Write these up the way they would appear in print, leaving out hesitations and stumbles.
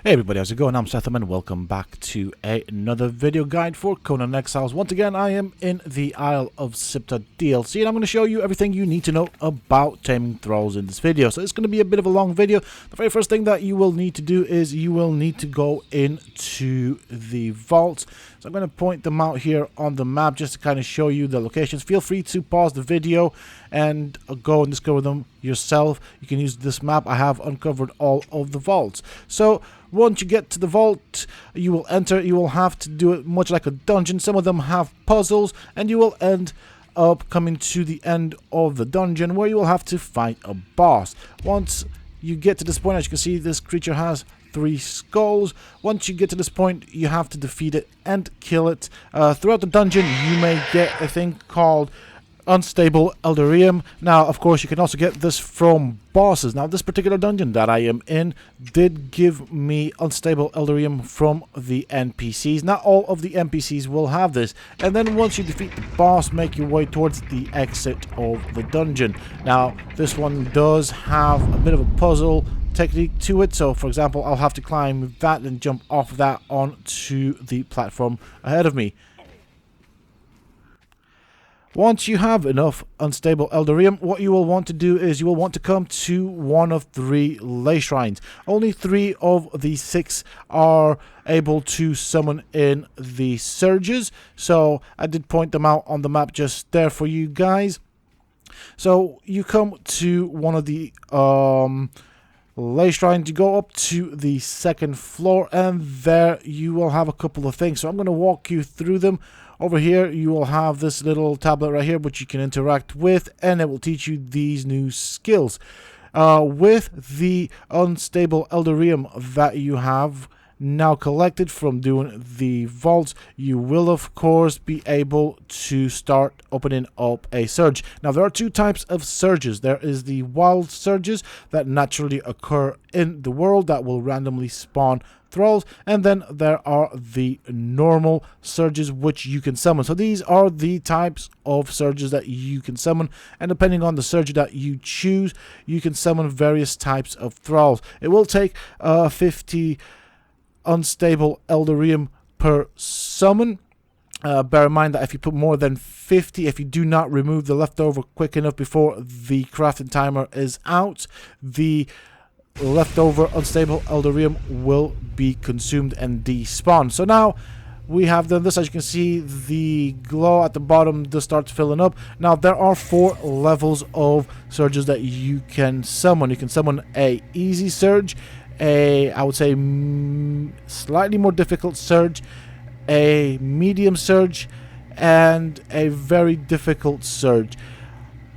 Hey everybody, how's it going? I'm Sethum and welcome back to another video guide for Conan Exiles. Once again, I am in the Isle of Siptah DLC and I'm going to show you everything you need to know about taming thralls in this video. So it's going to be a bit of a long video. The very first thing that you will need to do is you will need to go into the vaults. So I'm going to point them out here on the map just to kind of show you the locations. Feel free to pause the video and go and discover them yourself. You can use this map. I have uncovered all of the vaults. So once you get to the vault, you will enter. You will have to do it much like a dungeon. Some of them have puzzles, and you will end up coming to the end of the dungeon where you will have to fight a boss. Once you get to this point, as you can see, this creature has 3 skulls. Once you get to this point, you have to defeat it and kill it. Throughout the dungeon, you may get a thing called unstable Eldarium. Now, of course, you can also get this from bosses. Now, this particular dungeon that I am in did give me unstable Eldarium from the NPCs. Not all of the NPCs will have this. And then once you defeat the boss, make your way towards the exit of the dungeon. Now, this one does have a bit of a puzzle technique to it. So, for example, I'll have to climb that and jump off that onto the platform ahead of me. Once you have enough unstable Eldarium, what you will want to do is you will want to come to one of 3 ley shrines. Only 3 of the 6 are able to summon in the surges. So I did point them out on the map just there for you guys. So you come to one of the ley shrines, you go up to the 2nd floor, and there you will have a couple of things. So I'm going to walk you through them. Over here, you will have this little tablet right here, which you can interact with, and it will teach you these new skills. With the unstable Eldarium that you have now collected from doing the vaults, you will, of course, be able to start opening up a surge. Now, there are 2 types of surges. There is the wild surges that naturally occur in the world that will randomly spawn thralls, and then there are the normal surges which you can summon. So these are the types of surges that you can summon, and depending on the surge that you choose, you can summon various types of thralls. It will take 50 unstable Eldarium per summon. Bear in mind that if you put more than 50, if you do not remove the leftover quick enough before the crafting timer is out, the leftover unstable Eldarium will be consumed and despawn. So now we have done this. As you can see, the glow at the bottom does start filling up. Now there are 4 levels of surges that you can summon. You can summon a easy surge, I would say slightly more difficult surge, a medium surge, and a very difficult surge.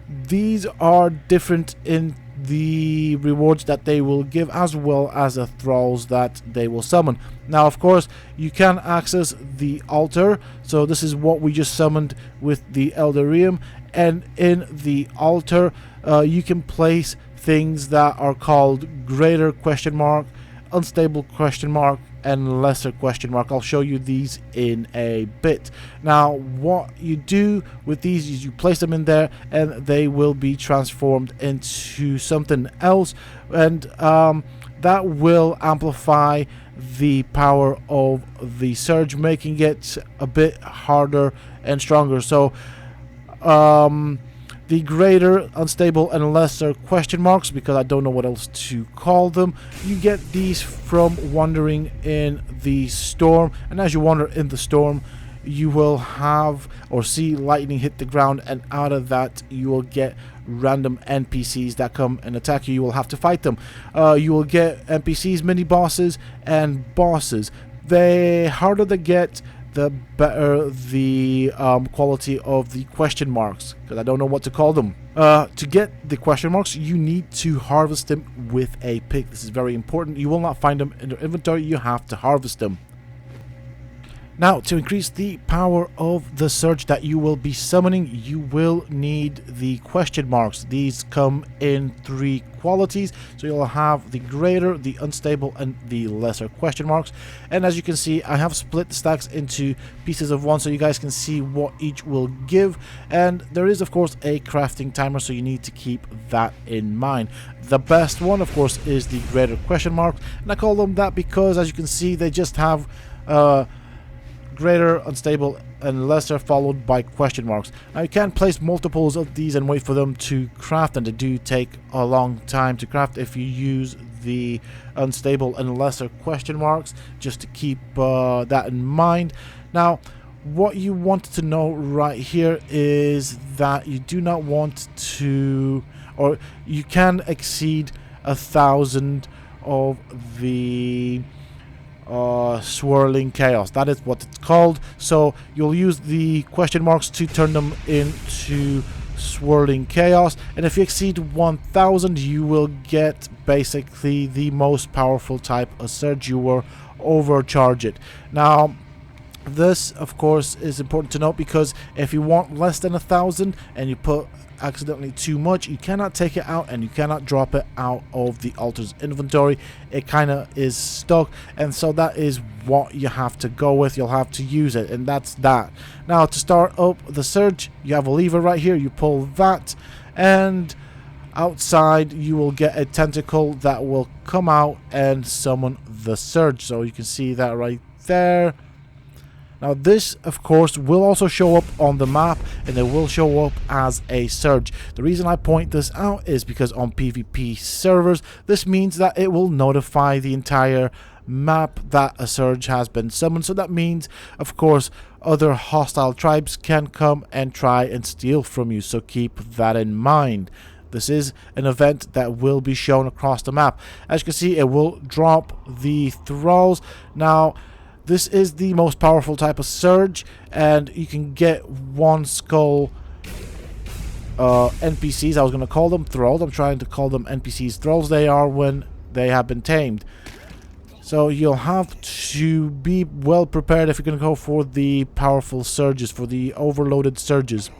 These are different in the rewards that they will give, as well as the thralls that they will summon. Now, of course, you can access the altar. So this is what we just summoned with the Eldarium, and in the altar you can place things that are called greater ? Unstable ? And lesser ? I'll show you these in a bit. Now, what you do with these is you place them in there, and they will be transformed into something else, and that will amplify the power of the surge, making it a bit harder and stronger. So the greater, unstable, and lesser ? because I don't know what else to call them, you get these from wandering in the storm. And as you wander in the storm, you will have or see lightning hit the ground, and out of that you will get random NPCs that come and attack you. You will have to fight them. You will get NPCs, mini bosses, and bosses. The harder they get, the better the quality of the ? because I don't know what to call them. To get the ? you need to harvest them with a pick. This is very important. You will not find them in your inventory. You have to harvest them. Now, to increase the power of the surge that you will be summoning, you will need the question marks. These come in 3 qualities, so you'll have the greater, the unstable, and the lesser question marks. And as you can see, I have split the stacks into pieces of 1 so you guys can see what each will give. And there is, of course, a crafting timer, so you need to keep that in mind. The best one, of course, is the greater question mark, and I call them that because, as you can see, they just have greater, unstable, and lesser, followed by question marks. Now you can place multiples of these and wait for them to craft, and they do take a long time to craft if you use the unstable and lesser question marks, just to keep that in mind. Now, what you want to know right here is that you do not want to, or you can exceed 1,000 of the swirling chaos. That is what it's called. So you'll use the question marks to turn them into swirling chaos, and if you exceed 1,000 you will get basically the most powerful type of surge. You will overcharge it. Now this, of course, is important to note, because if you want less than 1,000 and you put accidentally too much, you cannot take it out and you cannot drop it out of the altar's inventory. It kind of is stuck, and so that is what you have to go with. You'll have to use it, and that's that. Now, to start up the surge, you have a lever right here. You pull that, and outside you will get a tentacle that will come out and summon the surge. So you can see that right there. Now this, of course, will also show up on the map, and it will show up as a surge. The reason I point this out is because on PvP servers, this means that it will notify the entire map that a surge has been summoned. So that means, of course, other hostile tribes can come and try and steal from you. So keep that in mind. This is an event that will be shown across the map. As you can see, it will drop the Thralls. Now, this is the most powerful type of surge, and you can get 1 skull NPCs. I was going to call them Thralls. I'm trying to call them NPCs. Thralls they are when they have been tamed. So you'll have to be well prepared if you're going to go for the powerful surges, for the overloaded surges.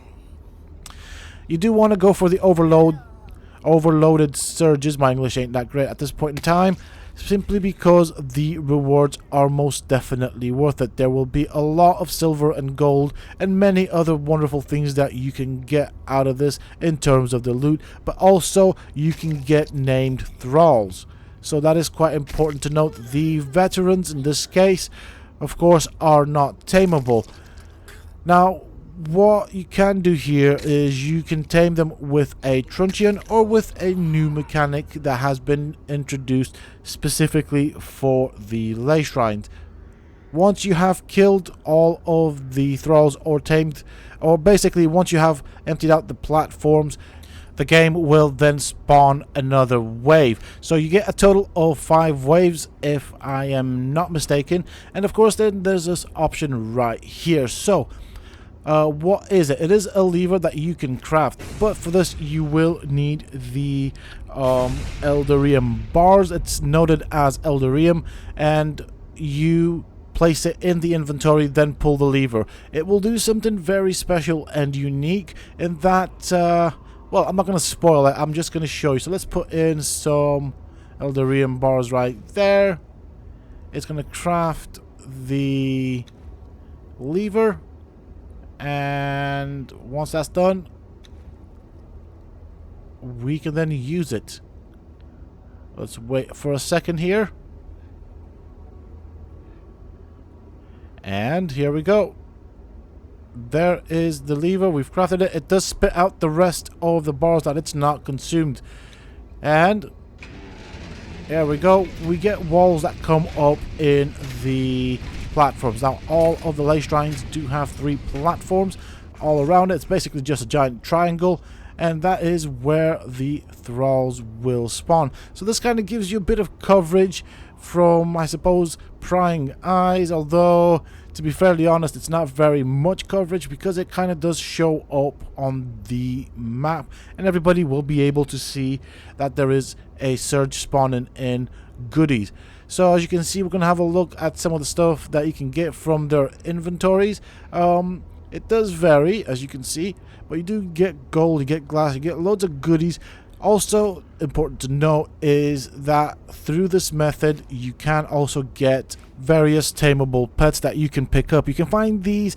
You do want to go for the overloaded surges. My English ain't that great at this point in time, simply because the rewards are most definitely worth it. There will be a lot of silver and gold and many other wonderful things that you can get out of this in terms of the loot, but also you can get named Thralls. So that is quite important to note. The veterans in this case, of course, are not tameable. Now, what you can do here is you can tame them with a truncheon or with a new mechanic that has been introduced specifically for the ley shrines. Once you have killed all of the Thralls or tamed, or basically once you have emptied out the platforms, the game will then spawn another wave. So you get a total of 5 waves if I am not mistaken, and of course then there's this option right here. So what is it? It is a lever that you can craft, but for this you will need the Eldarium bars. It's noted as Eldarium, and you place it in the inventory, then pull the lever. It will do something very special and unique in that, well, I'm not going to spoil it, I'm just going to show you. So let's put in some Eldarium bars right there. It's going to craft the lever, and once that's done, we can then use it. Let's wait for a second here, and here we go. There is the lever. We've crafted it. It does spit out the rest of the bars that it's not consumed, and there we go. We get walls that come up in the platforms. Now, all of the ley shrines do have 3 platforms all around it. It's basically just a giant triangle, and that is where the Thralls will spawn. So this kind of gives you a bit of coverage from, I suppose, prying eyes, although to be fairly honest, it's not very much coverage because it kind of does show up on the map, and everybody will be able to see that there is a surge spawning in goodies. So as you can see, we're going to have a look at some of the stuff that you can get from their inventories. It does vary, as you can see, but you do get gold, you get glass, you get loads of goodies. Also important to note is that through this method you can also get various tameable pets that you can pick up. You can find these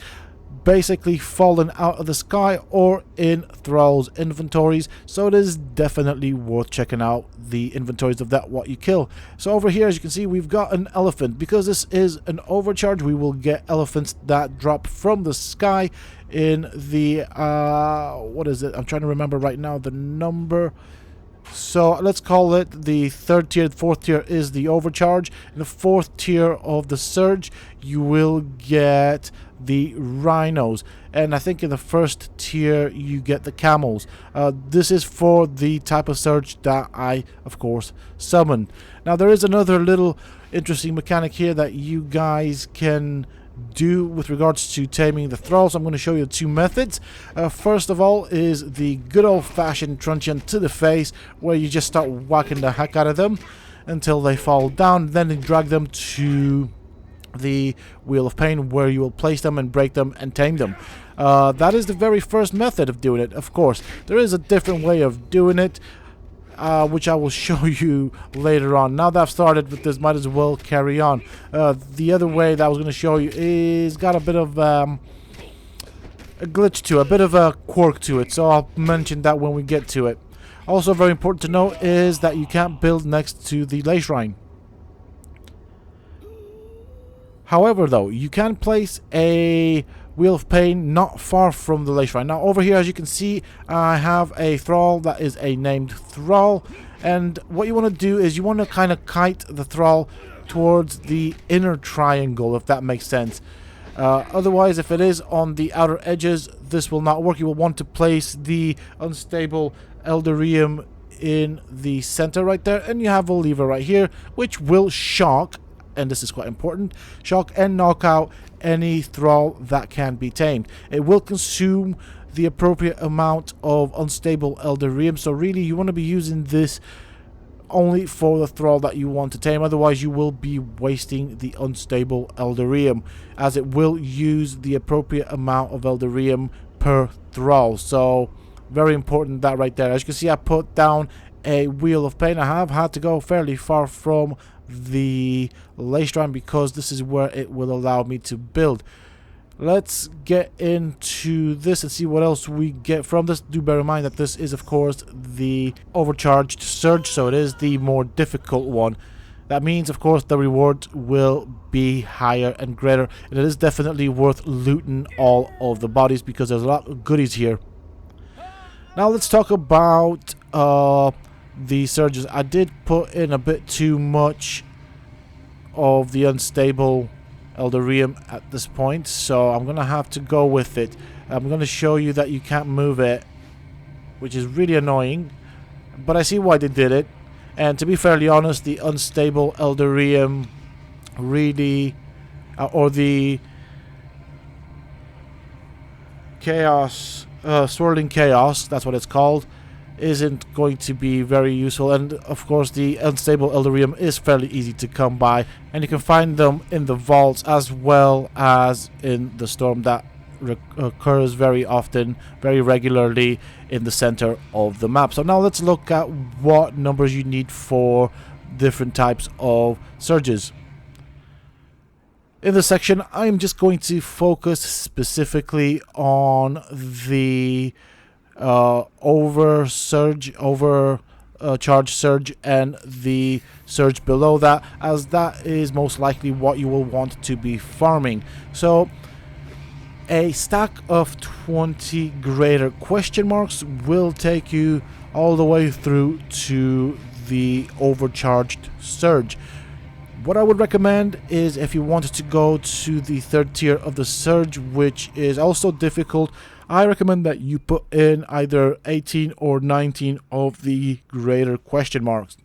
basically fallen out of the sky or in Thralls inventories, so it is definitely worth checking out the inventories of that what you kill. So over here, as you can see, we've got an elephant. Because this is an overcharge, we will get elephants that drop from the sky in the what is it, I'm trying to remember right now the number. So let's call it the third tier. The fourth tier is the overcharge. In the fourth tier of the surge, you will get the rhinos, and I think in the first tier you get the camels. This is for the type of surge that I, of course, summon. Now there is another little interesting mechanic here that you guys can do with regards to taming the thralls. I'm going to show you two methods. First of all is the good old-fashioned truncheon to the face, where you just start whacking the heck out of them until they fall down. Then you drag them to the Wheel of Pain, where you will place them and break them and tame them. That is the very first method of doing it. Of course, there is a different way of doing it, which I will show you later on. Now that I've started with this, might as well carry on. The other way that I was going to show you is got a bit of a glitch to it, a bit of a quirk to it, so I'll mention that when we get to it. Also very important to note is that you can't build next to the Lay Shrine. However, though, you can place a Wheel of Pain not far from the Lay Shrine. Now, over here, as you can see, I have a Thrall that is a named Thrall. And what you want to do is you want to kind of kite the Thrall towards the inner triangle, if that makes sense. Otherwise, if it is on the outer edges, this will not work. You will want to place the unstable Eldarium in the center right there. And you have a lever right here, which will shock, and this is quite important, shock and knock out any Thrall that can be tamed. It will consume the appropriate amount of unstable Eldarium, so really you want to be using this only for the Thrall that you want to tame. Otherwise you will be wasting the unstable Eldarium, as it will use the appropriate amount of Eldarium per Thrall. So very important that right there. As you can see, I put down a Wheel of Pain. I have had to go fairly far from the Lay Shrine because this is where it will allow me to build. Let's get into this and see what else we get from this. Do bear in mind that this is, of course, the overcharged surge, so it is the more difficult one. That means, of course, the reward will be higher and greater, and it is definitely worth looting all of the bodies because there's a lot of goodies here. Now let's talk about the surges. I did put in a bit too much of the unstable Eldarium at this point, so I'm gonna have to go with it. I'm gonna show you that you can't move it, which is really annoying, but I see why they did it. And to be fairly honest, the unstable Eldarium really, or the chaos, swirling chaos, that's what it's called, isn't going to be very useful. And of course the unstable Eldarium is fairly easy to come by, and you can find them in the vaults as well as in the storm that occurs very often, very regularly in the center of the map. So now let's look at what numbers you need for different types of surges. In this section, I'm just going to focus specifically on the charge surge and the surge below that, as that is most likely what you will want to be farming. So a stack of 20 greater question marks will take you all the way through to the overcharged surge. What I would recommend is, if you wanted to go to the third tier of the surge, which is also difficult, I recommend that you put in either 18 or 19 of the greater question marks.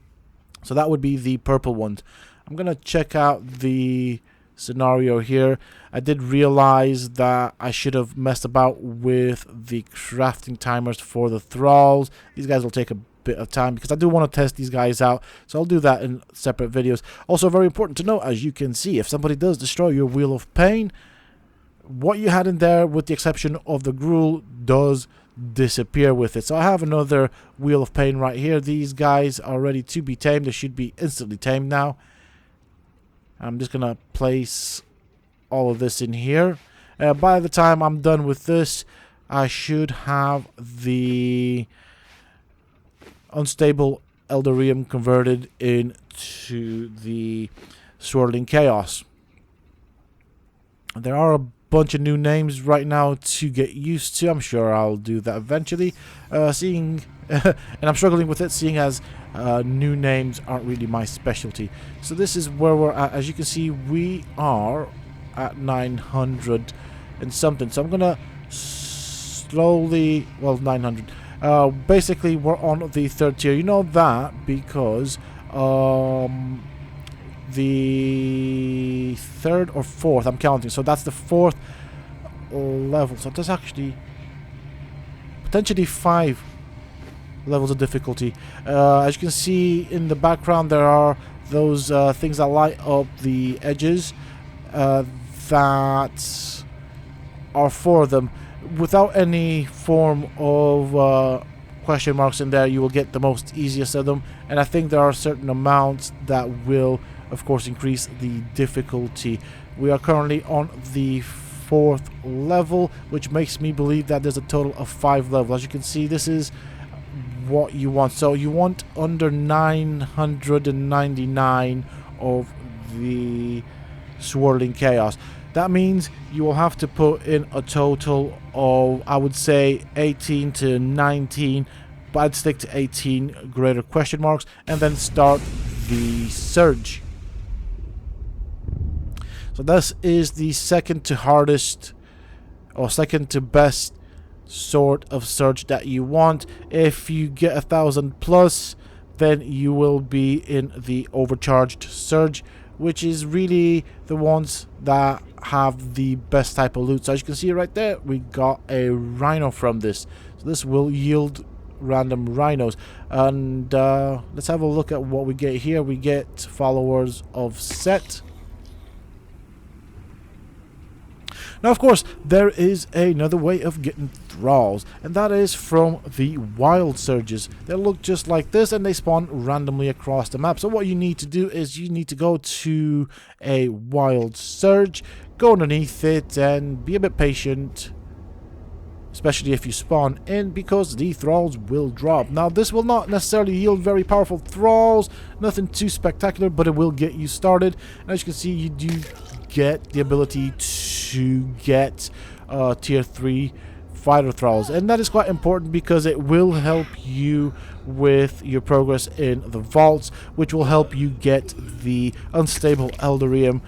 So that would be the purple ones. I'm going to check out the scenario here. I did realize that I should have messed about with the crafting timers for the Thralls. These guys will take a bit of time because I do want to test these guys out, so I'll do that in separate videos. Also very important to note, as you can see, if somebody does destroy your Wheel of Pain, what you had in there, with the exception of the gruel, does disappear with it. So I have another Wheel of Pain right here. These guys are ready to be tamed. They should be instantly tamed now. I'm just gonna place all of this in here. By the time I'm done with this, I should have the unstable Eldorium converted into the Swirling Chaos. There are a bunch of new names right now to get used to. I'm sure I'll do that eventually. And I'm struggling with it, seeing as new names aren't really my specialty. So this is where we're at. As you can see, we are at 900 and something. So I'm gonna slowly, well, 900. Basically, we're on the 3rd tier. You know that because the 3rd or 4th, I'm counting. So that's the 4th level. So there's actually potentially 5 levels of difficulty. As you can see in the background, there are those things that light up the edges that are for them. Without any form of question marks in there, you will get the most easiest of them, and I think there are certain amounts that will, of course, increase the difficulty. We are currently on the 4th level, which makes me believe that there's a total of 5 levels. As you can see, this is what you want. So you want under 999 of the Swirling Chaos. That means you will have to put in a total of, I would say, 18 to 19, but I'd stick to 18 greater question marks, and then start the surge. So this is the second to hardest, or second to best sort of surge that you want. If you get 1,000 plus, then you will be in the overcharged surge, which is really the ones that have the best type of loot. So as you can see right there, we got a rhino from this. So this will yield random rhinos. And let's have a look at what we get here. We get followers of Set. Now, of course, there is another way of getting Thralls, and that is from the wild surges. They look just like this, and they spawn randomly across the map. So what you need to do is you need to go to a wild surge, go underneath it, and be a bit patient, especially if you spawn in, because the Thralls will drop. Now, this will not necessarily yield very powerful Thralls, nothing too spectacular, but it will get you started. And as you can see, you do get the ability to get tier 3 fighter Thralls, and that is quite important because it will help you with your progress in the vaults, which will help you get the unstable Eldorium,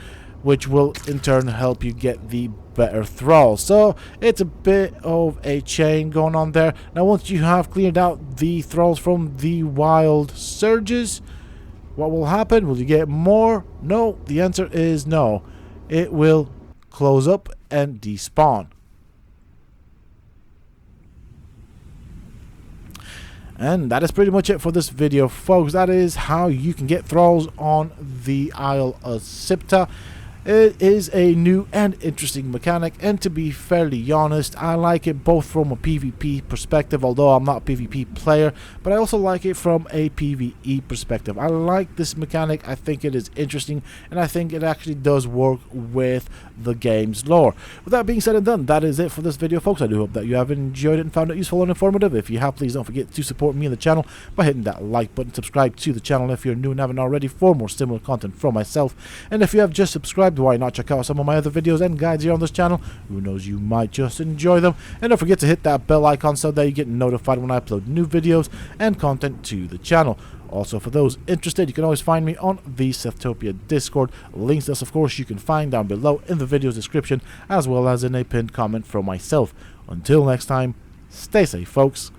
which will in turn help you get the better Thralls. So it's a bit of a chain going on there. Now, once you have cleared out the Thralls from the wild surges, what will happen? Will you get more? No, the answer is no. It will close up and despawn. And that is pretty much it for this video, folks. That is how you can get Thralls on the Isle of Siptah. It is a new and interesting mechanic, and to be fairly honest, I like it both from a PvP perspective, although I'm not a PvP player, but I also like it from a PvE perspective. I like this mechanic. I think it is interesting, and I think it actually does work with the game's lore. With that being said and done, that is it for this video, folks. I do hope that you have enjoyed it and found it useful and informative. If you have, please don't forget to support me and the channel by hitting that like button. Subscribe to the channel if you're new and haven't already for more similar content from myself. And if you have just subscribed, why not check out some of my other videos and guides here on this channel? Who knows, you might just enjoy them. And don't forget to hit that bell icon so that you get notified when I upload new videos and content to the channel. Also, for those interested, you can always find me on the Siptopia Discord. Links to this, of course, you can find down below in the video's description, as well as in a pinned comment from myself. Until next time, stay safe, folks.